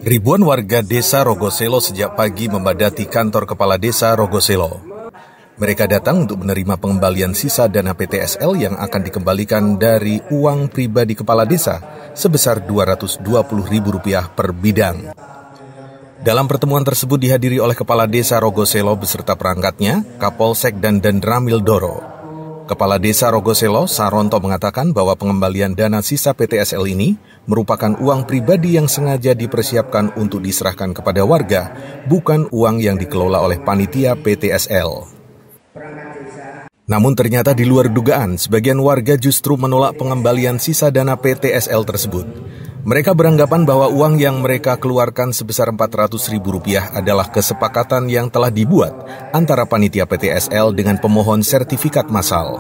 Ribuan warga desa Rogoselo sejak pagi membadati kantor kepala desa Rogoselo. Mereka datang untuk menerima pengembalian sisa dana PTSL yang akan dikembalikan dari uang pribadi kepala desa sebesar Rp220.000 per bidang. Dalam pertemuan tersebut dihadiri oleh Kepala Desa Rogoselo beserta perangkatnya, Kapolsek dan Ramil Doro. Kepala Desa Rogoselo, Saronto, mengatakan bahwa pengembalian dana sisa PTSL ini merupakan uang pribadi yang sengaja dipersiapkan untuk diserahkan kepada warga, bukan uang yang dikelola oleh panitia PTSL. Namun ternyata di luar dugaan, sebagian warga justru menolak pengembalian sisa dana PTSL tersebut. Mereka beranggapan bahwa uang yang mereka keluarkan sebesar Rp400.000 adalah kesepakatan yang telah dibuat antara panitia PTSL dengan pemohon sertifikat massal.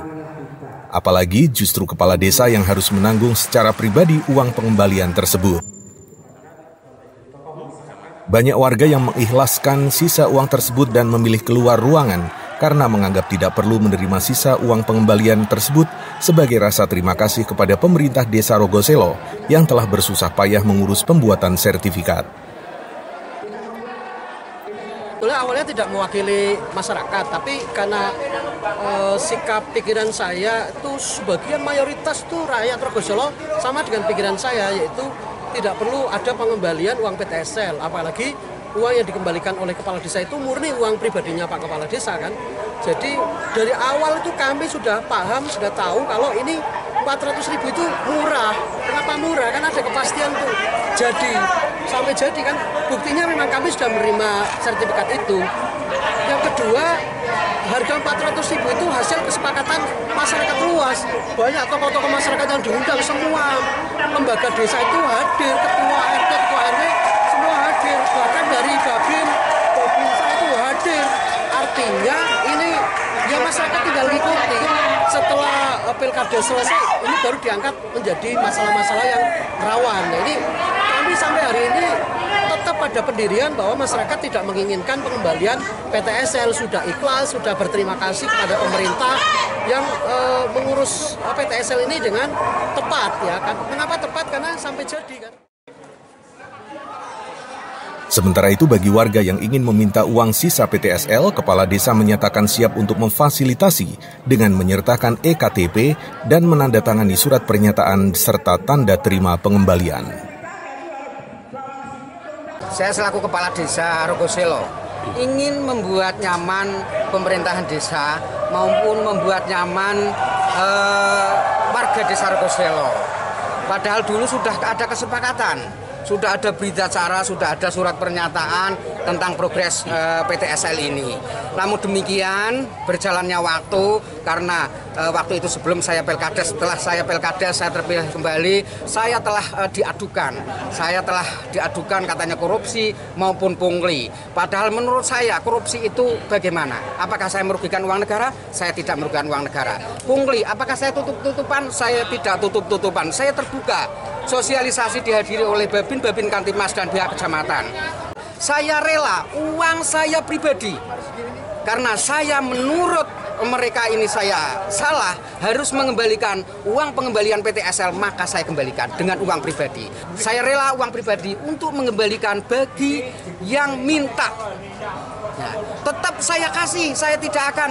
Apalagi justru kepala desa yang harus menanggung secara pribadi uang pengembalian tersebut. Banyak warga yang mengikhlaskan sisa uang tersebut dan memilih keluar ruangan karena menganggap tidak perlu menerima sisa uang pengembalian tersebut sebagai rasa terima kasih kepada pemerintah desa Rogoselo yang telah bersusah payah mengurus pembuatan sertifikat. Awalnya tidak mewakili masyarakat, tapi karena sikap pikiran saya itu sebagian mayoritas tuh rakyat Rogoselo sama dengan pikiran saya, yaitu tidak perlu ada pengembalian uang PTSL, apalagi uang yang dikembalikan oleh kepala desa itu murni uang pribadinya Pak Kepala Desa kan. Jadi dari awal itu kami sudah paham, sudah tahu kalau ini 400.000 itu murah. Kenapa murah? Kan ada kepastian tuh. Sampai jadi kan buktinya memang kami sudah menerima sertifikat itu. Yang kedua, harga 400.000 itu hasil kesepakatan masyarakat luas. Banyak tokoh-tokoh masyarakat yang diundang, semua lembaga desa itu hadir, ketua RT, ketua RW semua hadir, bahkan dari Babin itu hadir. Artinya ini ya masyarakat tinggal ikuti. Setelah pilkada selesai, ini baru diangkat menjadi masalah-masalah yang rawan. Nah, ini kami sampai hari ini tetap pada pendirian bahwa masyarakat tidak menginginkan pengembalian PTSL, sudah ikhlas, sudah berterima kasih kepada pemerintah yang mengurus PTSL ini dengan tepat ya kan. Mengapa tepat? Karena sampai jadi kan. Sementara itu bagi warga yang ingin meminta uang sisa PTSL, Kepala Desa menyatakan siap untuk memfasilitasi dengan menyertakan EKTP dan menandatangani surat pernyataan serta tanda terima pengembalian. Saya selaku Kepala Desa Rogoselo ingin membuat nyaman pemerintahan desa maupun membuat nyaman warga desa Rogoselo. Padahal dulu sudah ada kesepakatan. Sudah ada berita acara, sudah ada surat pernyataan tentang progres PTSL ini. Namun demikian, berjalannya waktu, karena waktu itu sebelum saya Pelkades, setelah saya Pelkades, saya terpilih kembali, saya telah diadukan. Saya telah diadukan katanya korupsi maupun pungli. Padahal menurut saya korupsi itu bagaimana? Apakah saya merugikan uang negara? Saya tidak merugikan uang negara. Pungli, apakah saya tutup-tutupan? Saya tidak tutup-tutupan. Saya terbuka. Sosialisasi dihadiri oleh Babin Kantimas dan pihak kecamatan. Saya rela uang saya pribadi karena saya menurut mereka ini saya salah, harus mengembalikan uang pengembalian PTSL, maka saya kembalikan dengan uang pribadi. Saya rela uang pribadi untuk mengembalikan bagi yang minta. Nah, tetap saya kasih, saya tidak akan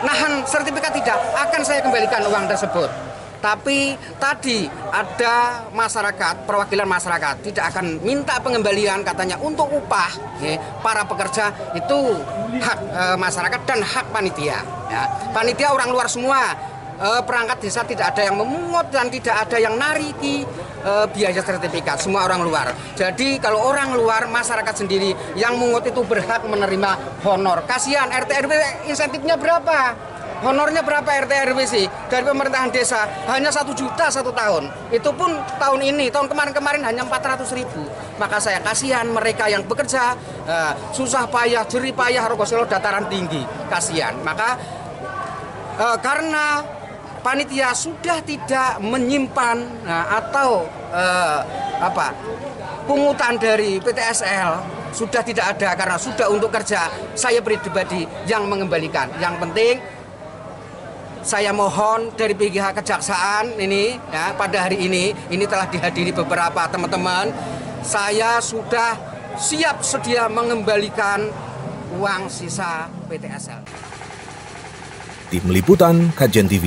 nahan sertifikat, tidak akan saya kembalikan uang tersebut. Tapi tadi ada masyarakat, perwakilan masyarakat tidak akan minta pengembalian katanya untuk upah ya, para pekerja itu hak masyarakat dan hak panitia. Ya. Panitia orang luar semua, perangkat desa tidak ada yang memungut dan tidak ada yang nariki biaya sertifikat, semua orang luar. Jadi kalau orang luar, masyarakat sendiri yang mungut itu berhak menerima honor. Kasihan RT RW insentifnya berapa? Honornya berapa RT RW sih dari pemerintahan desa? Hanya 1 juta 1 tahun. Itu pun tahun ini, tahun kemarin hanya 400.000. Maka saya kasihan mereka yang bekerja susah payah, jerih payah Rogoselo dataran tinggi. Kasihan. Maka karena panitia sudah tidak menyimpan atau pungutan dari PTSL sudah tidak ada karena sudah untuk kerja, saya pribadi yang mengembalikan. Yang penting saya mohon dari pihak kejaksaan ini ya, pada hari ini telah dihadiri beberapa teman-teman. saya sudah siap sedia mengembalikan uang sisa PTSL. Tim Liputan KJEN TV.